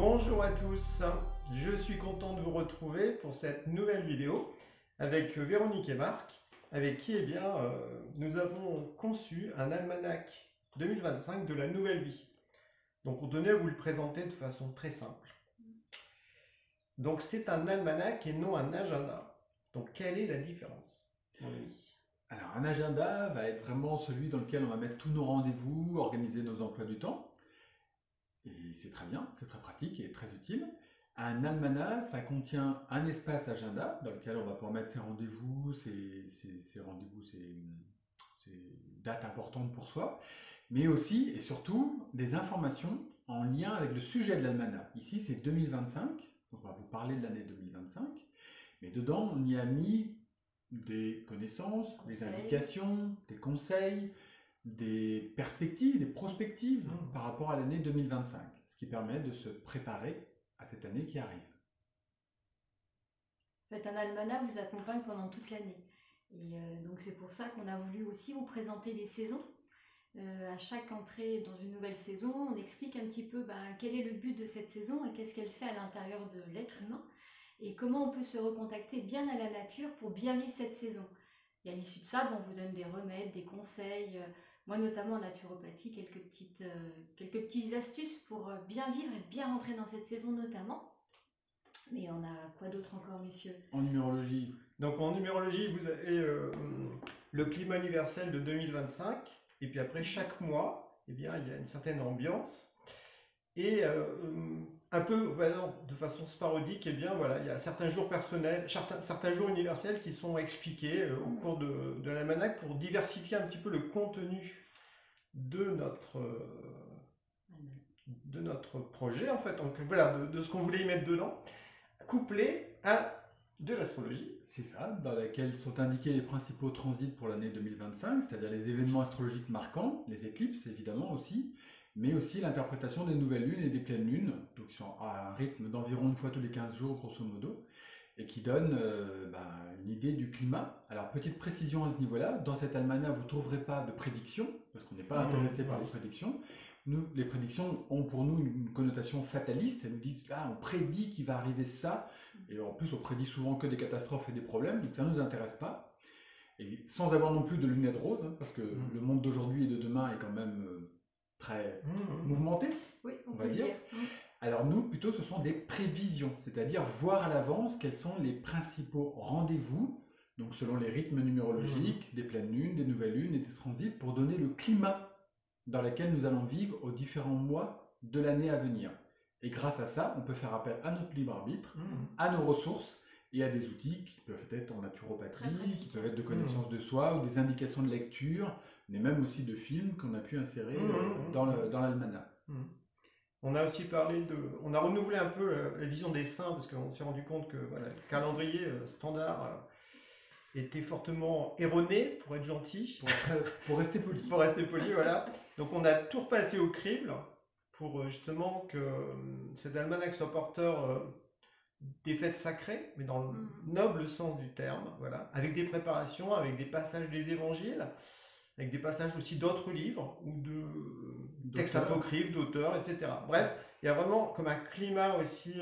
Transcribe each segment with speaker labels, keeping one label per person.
Speaker 1: Bonjour à tous, je suis content de vous retrouver pour cette nouvelle vidéo avec Véronique et Marc, avec qui nous avons conçu un almanach 2025 de la nouvelle vie. Donc on tenait à vous le présenter de façon très simple. Donc c'est un almanach et non un agenda. Donc quelle est la différence?
Speaker 2: Alors un agenda va être vraiment celui dans lequel on va mettre tous nos rendez-vous, organiser nos emplois du temps. Et c'est très bien, c'est très pratique et très utile. Un almanach, ça contient un espace agenda dans lequel on va pouvoir mettre ses rendez-vous, ses dates importantes pour soi, mais aussi et surtout des informations en lien avec le sujet de l'almanach. Ici c'est 2025, donc on va vous parler de l'année 2025, mais dedans on y a mis des connaissances, des indications, des conseils, des perspectives, des prospectives par rapport à l'année 2025, ce qui permet de se préparer à cette année qui arrive.
Speaker 3: En fait, un almanach vous accompagne pendant toute l'année. Et donc c'est pour ça qu'on a voulu aussi vous présenter les saisons. À chaque entrée dans une nouvelle saison, on explique un petit peu quel est le but de cette saison et qu'est-ce qu'elle fait à l'intérieur de l'être humain. Et comment on peut se recontacter bien à la nature pour bien vivre cette saison. Et à l'issue de ça, on vous donne des remèdes, des conseils. Moi notamment en naturopathie, quelques petites astuces pour bien vivre et bien rentrer dans cette saison notamment. Mais on a quoi d'autre encore, messieurs?
Speaker 2: En numérologie.
Speaker 1: Donc en numérologie, vous avez le climat universel de 2025. Et puis après, chaque mois, il y a une certaine ambiance. Et un peu de façon sporadique, il y a certains jours personnels, certains jours universels qui sont expliqués au cours de l'almanach pour diversifier un petit peu le contenu de notre projet, en fait. Donc voilà, de ce qu'on voulait y mettre dedans, couplé à de l'astrologie.
Speaker 2: C'est ça, dans laquelle sont indiqués les principaux transits pour l'année 2025, c'est-à-dire les événements astrologiques marquants, les éclipses évidemment aussi, mais aussi l'interprétation des nouvelles lunes et des pleines lunes, donc qui sont à un rythme d'environ une fois tous les 15 jours grosso modo, et qui donnent une idée du climat. Alors petite précision à ce niveau-là, dans cet almanach vous ne trouverez pas de prédictions, parce qu'on n'est pas intéressé par les prédictions. Nous, les prédictions ont pour nous une connotation fataliste, elles nous disent on prédit qu'il va arriver ça, et en plus on prédit souvent que des catastrophes et des problèmes, donc ça ne nous intéresse pas. Et sans avoir non plus de lunettes roses, parce que le monde d'aujourd'hui et de demain est quand même très mouvementé,
Speaker 3: oui,
Speaker 2: on va dire. Alors nous, plutôt, ce sont des prévisions, c'est-à-dire voir à l'avance quels sont les principaux rendez-vous, donc selon les rythmes numérologiques, des pleines lunes, des nouvelles lunes et des transits, pour donner le climat dans lequel nous allons vivre aux différents mois de l'année à venir. Et grâce à ça, on peut faire appel à notre libre arbitre, à nos ressources et à des outils qui peuvent être en naturopathie, qui peuvent être de connaissance de soi ou des indications de lecture, mais même aussi de films qu'on a pu insérer dans l'almanach.
Speaker 1: On a aussi on a renouvelé un peu la vision des saints parce qu'on s'est rendu compte que le calendrier standard était fortement erroné, pour être gentil.
Speaker 2: Pour rester poli.
Speaker 1: Pour rester poli, voilà. Donc on a tout repassé au crible pour justement que cet almanach soit porteur des fêtes sacrées, mais dans le noble sens du terme, voilà, avec des préparations, avec des passages des évangiles, avec des passages aussi d'autres livres ou de textes apocryphes, d'auteurs, etc. Bref, il y a vraiment comme un climat aussi,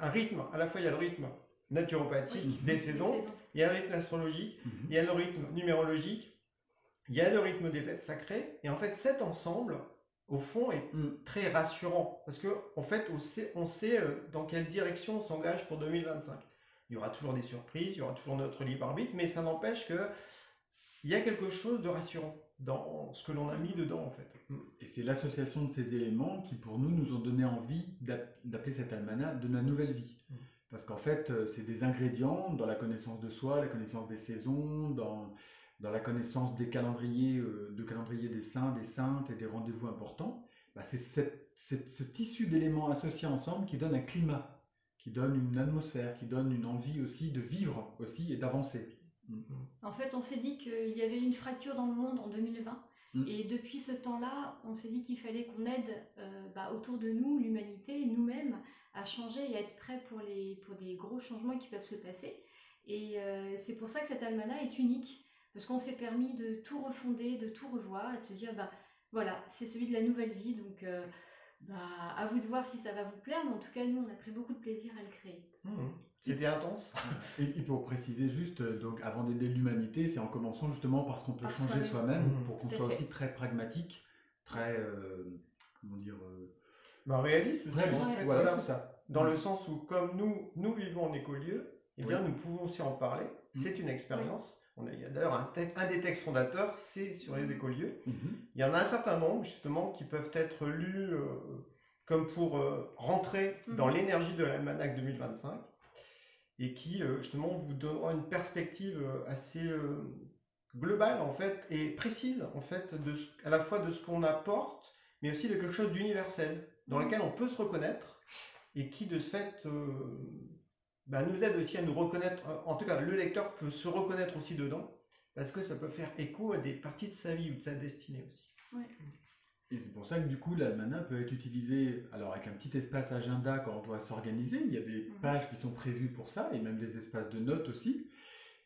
Speaker 1: un rythme. À la fois, il y a le rythme naturopathique des saisons, il y a le rythme astrologique, il y a le rythme numérologique, il y a le rythme des fêtes sacrées. Et en fait, cet ensemble, au fond, est très rassurant. Parce qu'en fait, on sait dans quelle direction on s'engage pour 2025. Il y aura toujours des surprises, il y aura toujours notre libre arbitre, mais ça n'empêche que il y a quelque chose de rassurant dans ce que l'on a mis dedans, en fait.
Speaker 2: Et c'est l'association de ces éléments qui, pour nous, nous ont donné envie d'appeler cet almanach de la nouvelle vie. Parce qu'en fait, c'est des ingrédients dans la connaissance de soi, la connaissance des saisons, dans la connaissance des calendriers, des saints, des saintes et des rendez-vous importants. C'est ce tissu d'éléments associés ensemble qui donne un climat, qui donne une atmosphère, qui donne une envie aussi de vivre aussi et d'avancer.
Speaker 3: En fait, on s'est dit qu'il y avait une fracture dans le monde en 2020. Et depuis ce temps-là, on s'est dit qu'il fallait qu'on aide autour de nous, l'humanité, nous-mêmes, à changer et à être prêts pour des gros changements qui peuvent se passer. Et c'est pour ça que cet almanach est unique, parce qu'on s'est permis de tout refonder, de tout revoir, et de se dire, voilà, c'est celui de la nouvelle vie. Donc à vous de voir si ça va vous plaire, mais en tout cas, nous, on a pris beaucoup de plaisir à le créer.
Speaker 1: C'était intense.
Speaker 2: Et pour préciser juste, donc avant d'aider l'humanité, c'est en commençant justement parce qu'on peut
Speaker 3: Par
Speaker 2: changer
Speaker 3: soi-même.
Speaker 2: soi-même, pour qu'on
Speaker 3: Tout à
Speaker 2: soit
Speaker 3: fait.
Speaker 2: aussi très pragmatique, très, comment dire,
Speaker 1: Réaliste aussi,
Speaker 2: réaliste.
Speaker 1: en fait,
Speaker 2: Voilà,
Speaker 1: voilà.
Speaker 2: c'est ça.
Speaker 1: Dans le sens où, comme nous vivons en écolieu, eh bien, nous pouvons aussi en parler. C'est une expérience. Il y a d'ailleurs un des textes fondateurs, c'est sur les écolieux. Il y en a un certain nombre, justement, qui peuvent être lus comme pour rentrer dans l'énergie de l'almanach 2025 et qui, justement, vous donneront une perspective assez globale, en fait, et précise, en fait, à la fois de ce qu'on apporte, mais aussi de quelque chose d'universel, dans lequel on peut se reconnaître et qui, de ce fait, nous aide aussi à nous reconnaître. En tout cas, le lecteur peut se reconnaître aussi dedans, parce que ça peut faire écho à des parties de sa vie ou de sa destinée aussi.
Speaker 3: Ouais.
Speaker 2: Et c'est pour ça que du coup, l'almanach peut être utilisé alors avec un petit espace agenda quand on doit s'organiser. Il y a des pages qui sont prévues pour ça, et même des espaces de notes aussi.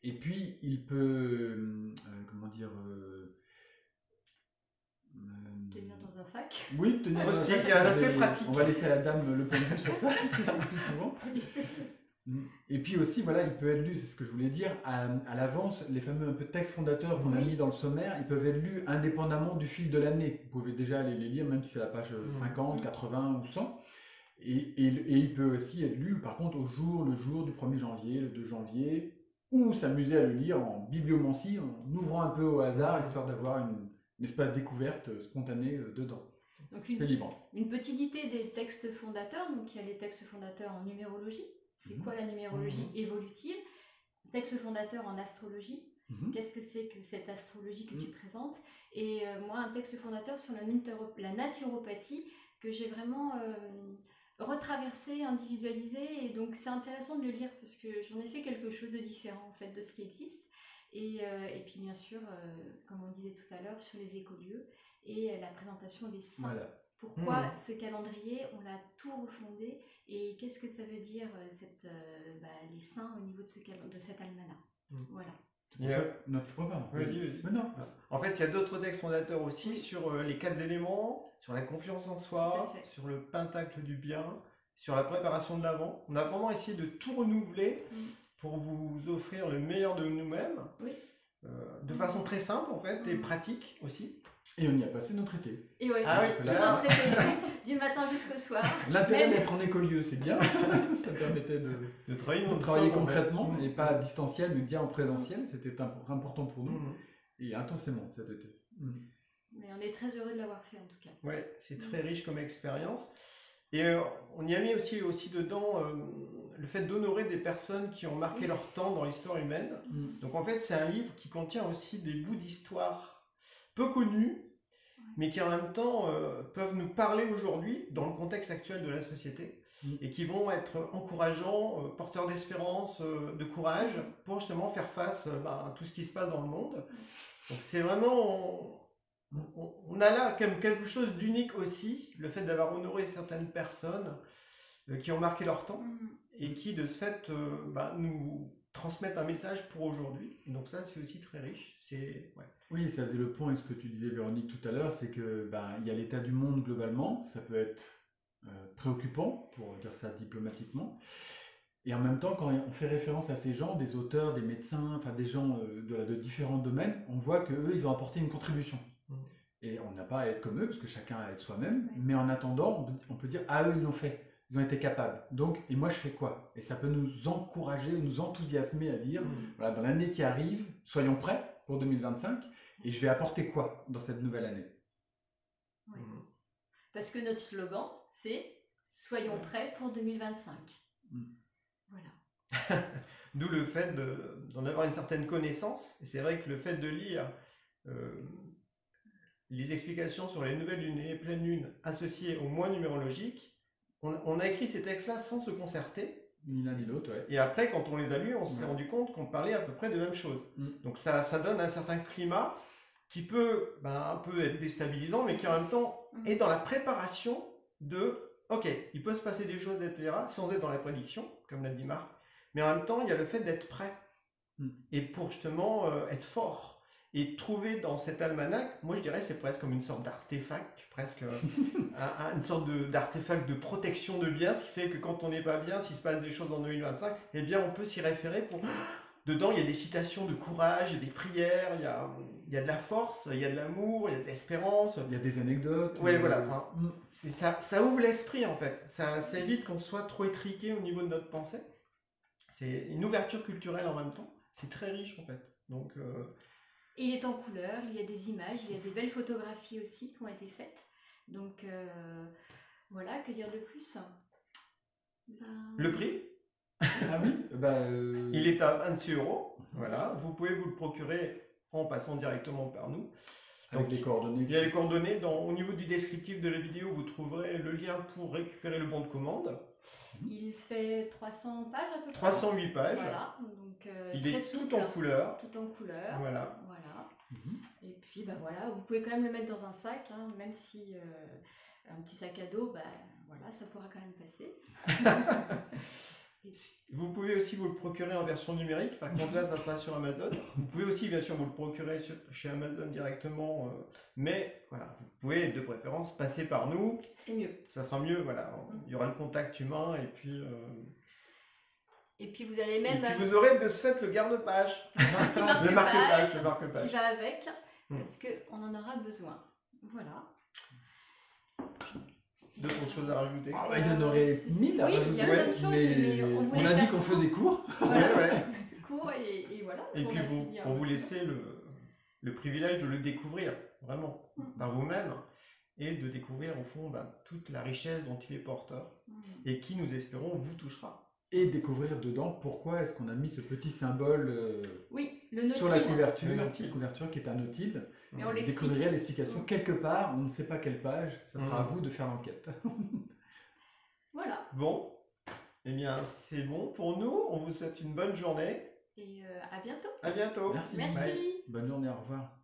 Speaker 2: Et puis, il peut,
Speaker 3: tenir dans un sac.
Speaker 2: Oui, tenir dans un
Speaker 1: Aussi,
Speaker 2: sac.
Speaker 1: il y a un aspect pratique.
Speaker 2: On va laisser à la dame le point de vue sur ça, c'est plus souvent. Et puis aussi, voilà, il peut être lu, c'est ce que je voulais dire, à l'avance, les fameux un peu textes fondateurs qu'on a mis dans le sommaire, ils peuvent être lus indépendamment du fil de l'année. Vous pouvez déjà aller les lire, même si c'est la page 50, 80 ou 100. Et il peut aussi être lu, par contre, le jour du 1er janvier, le 2 janvier, ou s'amuser à le lire en bibliomancie, en ouvrant un peu au hasard, histoire d'avoir une espace découverte spontanée dedans. C'est libre.
Speaker 3: Une petite idée des textes fondateurs. Donc, il y a les textes fondateurs en numérologie. C'est quoi la numérologie évolutive? Texte fondateur en astrologie. Qu'est-ce que c'est que cette astrologie que tu présentes? Et moi, un texte fondateur sur la naturopathie que j'ai vraiment retraversé, individualisé. Et donc, c'est intéressant de le lire parce que j'en ai fait quelque chose de différent en fait de ce qui existe. Et puis, bien sûr, comme on disait tout à l'heure, sur les écolieux et la présentation des saints.
Speaker 2: Voilà.
Speaker 3: Pourquoi ce calendrier, on l'a tout refondé et qu'est-ce que ça veut dire les saints au niveau de cet almanach. Voilà.
Speaker 1: Vas-y. En fait, il y a d'autres textes fondateurs aussi sur les 4 éléments, sur la confiance en soi, sur le pentacle du bien, sur la préparation de l'avant. On a vraiment essayé de tout renouveler pour vous offrir le meilleur de nous-mêmes, de façon très simple en fait et pratique aussi.
Speaker 2: Et on y a passé notre été.
Speaker 3: Et tout notre été, du matin jusqu'au soir.
Speaker 2: L'intérêt d'être en écolieu, c'est bien. Ça permettait de travailler concrètement, et pas à distanciel, mais bien en présentiel. C'était important pour nous. Et intensément cet été.
Speaker 3: Mais on est très heureux de l'avoir fait en tout cas.
Speaker 1: Ouais, c'est très riche comme expérience. Et on y a mis aussi dedans le fait d'honorer des personnes qui ont marqué leur temps dans l'histoire humaine. Donc en fait, c'est un livre qui contient aussi des bouts d'histoire peu connus, mais qui en même temps peuvent nous parler aujourd'hui dans le contexte actuel de la société et qui vont être encourageants, porteurs d'espérance, de courage pour justement faire face à tout ce qui se passe dans le monde. Donc c'est vraiment... On a là quelque chose d'unique aussi, le fait d'avoir honoré certaines personnes qui ont marqué leur temps et qui de ce fait nous transmettent un message pour aujourd'hui. Donc ça c'est aussi très riche.
Speaker 2: Oui, ça faisait le point avec ce que tu disais Véronique tout à l'heure, c'est que il y a l'état du monde globalement, ça peut être préoccupant pour dire ça diplomatiquement. Et en même temps, quand on fait référence à ces gens, des auteurs, des médecins, enfin des gens de différents domaines, on voit qu'eux, ils ont apporté une contribution. Et on n'a pas à être comme eux, parce que chacun a à être soi-même, mais en attendant, on peut dire, eux, ils l'ont fait, ils ont été capables. Donc, et moi, je fais quoi? Et ça peut nous encourager, nous enthousiasmer à dire, voilà, dans l'année qui arrive, soyons prêts pour 2025, et je vais apporter quoi dans cette nouvelle année?
Speaker 3: Parce que notre slogan, c'est « Soyons prêts pour 2025 ». Voilà.
Speaker 1: D'où le fait d'en avoir une certaine connaissance. Et c'est vrai que le fait de lire les explications sur les nouvelles lunes et les pleines lunes associées au mois numérologique, on a écrit ces textes-là sans se concerter.
Speaker 2: Ni l'un ni l'autre,
Speaker 1: Et après, quand on les a lus, on s'est rendu compte qu'on parlait à peu près de la même chose. Donc ça donne un certain climat qui peut un peu être déstabilisant, mais qui en même temps est dans la préparation de « Ok, il peut se passer des choses, etc. » sans être dans la prédiction, comme l'a dit Marc. Mais en même temps, il y a le fait d'être prêt. Et pour justement être fort. Et trouver dans cet almanach, moi je dirais c'est presque comme une sorte d'artefact, presque une sorte d'artefact de protection de biens, ce qui fait que quand on n'est pas bien, s'il se passe des choses en 2025, eh bien on peut s'y référer pour... Dedans, il y a des citations de courage, il y a des prières, il y a de la force, il y a de l'amour, il y a de l'espérance.
Speaker 2: Il y a des anecdotes.
Speaker 1: Ouais, voilà. Enfin, ça ouvre l'esprit, en fait. Ça évite qu'on soit trop étriqué au niveau de notre pensée. C'est une ouverture culturelle en même temps. C'est très riche, en fait. Donc,
Speaker 3: Et il est en couleur, il y a des images, il y a des belles photographies aussi qui ont été faites. Donc, voilà, que dire de plus?
Speaker 1: Le prix?
Speaker 2: Ah oui,
Speaker 1: Il est à 26 €. Voilà. Vous pouvez vous le procurer en passant directement par nous.
Speaker 2: Avec
Speaker 1: Donc,
Speaker 2: les coordonnées.
Speaker 1: il y a les coordonnées. Au niveau du descriptif de la vidéo, vous trouverez le lien pour récupérer le bon de commande.
Speaker 3: Il fait 300 pages à peu près.
Speaker 1: 308 pages.
Speaker 3: Voilà. Donc,
Speaker 1: Il
Speaker 3: très
Speaker 1: est
Speaker 3: souple,
Speaker 1: tout en couleur.
Speaker 3: Tout en couleur.
Speaker 1: Voilà.
Speaker 3: Et puis, voilà, vous pouvez quand même le mettre dans un sac, hein, même si un petit sac à dos, voilà, ça pourra quand même passer.
Speaker 1: Vous pouvez aussi vous le procurer en version numérique, par contre là ça sera sur Amazon. Vous pouvez aussi bien sûr vous le procurer chez Amazon directement, mais voilà, vous pouvez de préférence passer par nous.
Speaker 3: C'est mieux.
Speaker 1: Ça sera mieux, voilà. Il y aura le contact humain et puis...
Speaker 3: Et puis vous allez même...
Speaker 1: Et puis vous aurez de ce fait le garde-page. Le marque-page.
Speaker 3: Qui va avec, parce qu'on en aura besoin. Voilà.
Speaker 1: D'autres choses à rajouter?
Speaker 2: Il y en aurait 1000 à rajouter.
Speaker 3: Il y a plein de choses, mais
Speaker 2: on a dit qu'on faisait court.
Speaker 3: Court et voilà.
Speaker 1: Et puis pour vous laisser le privilège de le découvrir, vraiment, par vous-même, et de découvrir au fond toute la richesse dont il est porteur, et qui, nous espérons, vous touchera.
Speaker 2: Et découvrir dedans pourquoi est-ce qu'on a mis ce petit symbole sur la couverture, qui est un nautile.
Speaker 3: Et on
Speaker 2: découvrir l'explication quelque part, on ne sait pas quelle page, ça sera à vous de faire l'enquête.
Speaker 3: Voilà.
Speaker 1: Bon, eh bien c'est bon pour nous, on vous souhaite une bonne journée.
Speaker 3: Et à bientôt.
Speaker 1: À bientôt.
Speaker 2: Merci.
Speaker 3: Merci.
Speaker 2: Bonne journée, au revoir.